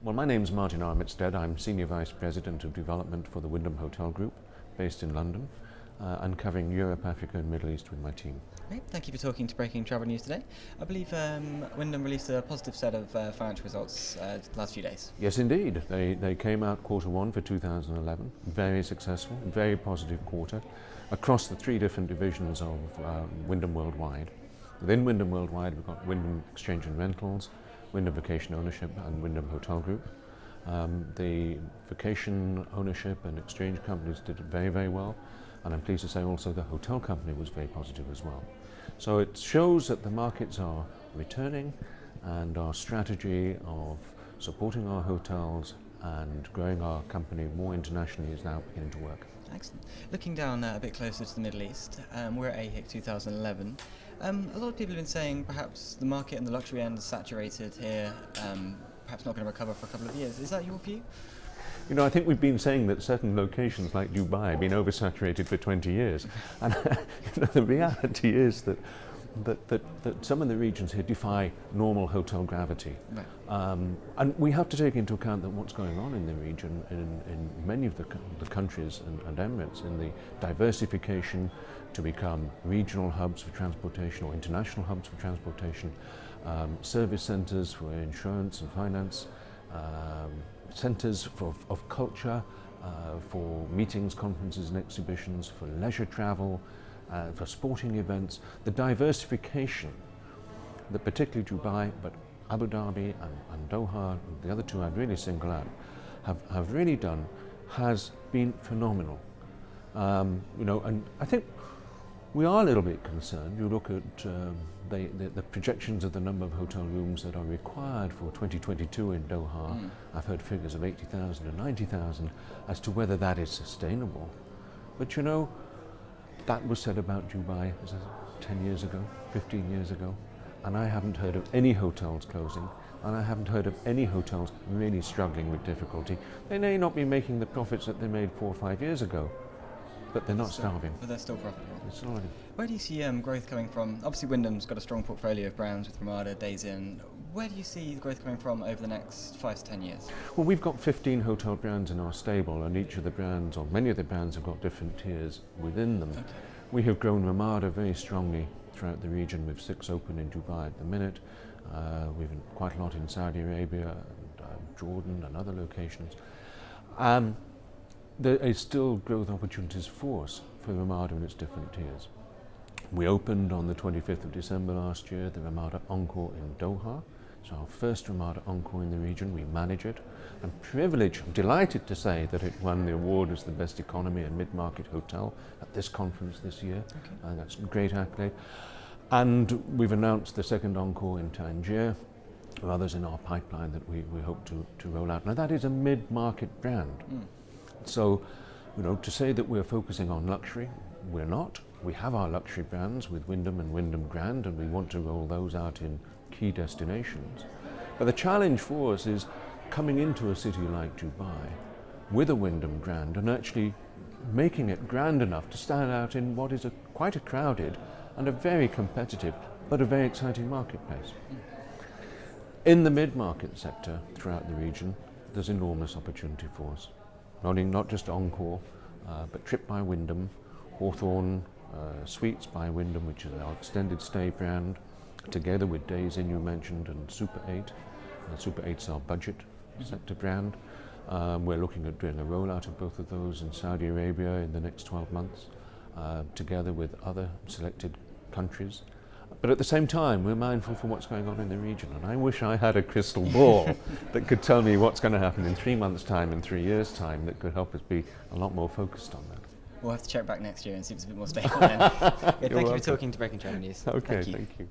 Well, my name's Martin Armistead. I'm Senior Vice President of Development for the Wyndham Hotel Group, based in London, and covering Europe, Africa and Middle East with my team. Great. Thank you for talking to Breaking Travel News today. I believe Wyndham released a positive set of financial results the last few days. Yes, indeed. They came out Q1 for 2011, very successful, very positive quarter, across the three different divisions of Wyndham Worldwide. Within Wyndham Worldwide, we've got Wyndham Exchange and Rentals, Wyndham Vacation Ownership and Wyndham Hotel Group. The vacation ownership and exchange companies did very, very well, and I'm pleased to say also the hotel company was very positive as well. So it shows that the markets are returning and our strategy of supporting our hotels and growing our company more internationally is now beginning to work. Excellent. Looking down a bit closer to the Middle East, we're at AHIC 2011. A lot of people have been saying perhaps the market and the luxury end is saturated here, perhaps not going to recover for a couple of years. Is that your view? You know, I think we've been saying that certain locations like Dubai have been oversaturated for 20 years. And the reality is that some of the regions here defy normal hotel gravity. Right. And we have to take into account that what's going on in the region, in many of the countries and emirates, in the diversification to become regional hubs for transportation or international hubs for transportation, service centres for insurance and finance, centres of culture, for meetings, conferences and exhibitions, for leisure travel, for sporting events. The diversification that particularly Dubai, but Abu Dhabi and Doha, the other two I'd really single out, have really done, has been phenomenal. You know, and I think we are a little bit concerned. You look at the projections of the number of hotel rooms that are required for 2022 in Doha. I've heard figures of 80,000 and 90,000 as to whether that is sustainable. But you know, that was said about Dubai 10 years ago, 15 years ago, and I haven't heard of any hotels closing, and I haven't heard of any hotels really struggling with difficulty. They may not be making the profits that they made 4 or 5 years ago, but they're not starving. But they're still profitable. Where do you see growth coming from? Obviously Wyndham's got a strong portfolio of brands with Ramada, Days Inn. Where do you see the growth coming from over the next 5 to 10 years? Well, we've got 15 hotel brands in our stable, and each of the brands, or many of the brands, have got different tiers within them. Okay. We have grown Ramada very strongly throughout the region, with 6 open in Dubai at the minute. We've quite a lot in Saudi Arabia and Jordan and other locations. There is still growth opportunities for us for Ramada in its different tiers. We opened on the 25th of December last year the Ramada Encore in Doha. It's our first Ramada Encore in the region. We manage it. I'm delighted to say that it won the award as the best economy and mid-market hotel at this conference this year. Okay. That's a great accolade. And we've announced the second Encore in Tangier, or others in our pipeline that we hope to roll out. Now that is a mid-market brand. So, you know, to say that we're focusing on luxury, we're not. We have our luxury brands with Wyndham and Wyndham Grand, and we want to roll those out in key destinations. But the challenge for us is coming into a city like Dubai with a Wyndham Grand and actually making it grand enough to stand out in what is quite a crowded and a very competitive but a very exciting marketplace. In the mid-market sector throughout the region, there's enormous opportunity for us. Not just Encore, but Trip by Wyndham, Hawthorn Suites by Wyndham, which is our extended stay brand, together with Days Inn you mentioned, and Super 8. Super 8's our budget sector brand. We're looking at doing a rollout of both of those in Saudi Arabia in the next 12 months, together with other selected countries. But at the same time, we're mindful for what's going on in the region, and I wish I had a crystal ball that could tell me what's going to happen in 3 months' time, in 3 years' time, that could help us be a lot more focused on that. We'll have to check back next year and see if it's a bit more stable then. Thank you for talking to Breaking Travel News. Okay, thank you.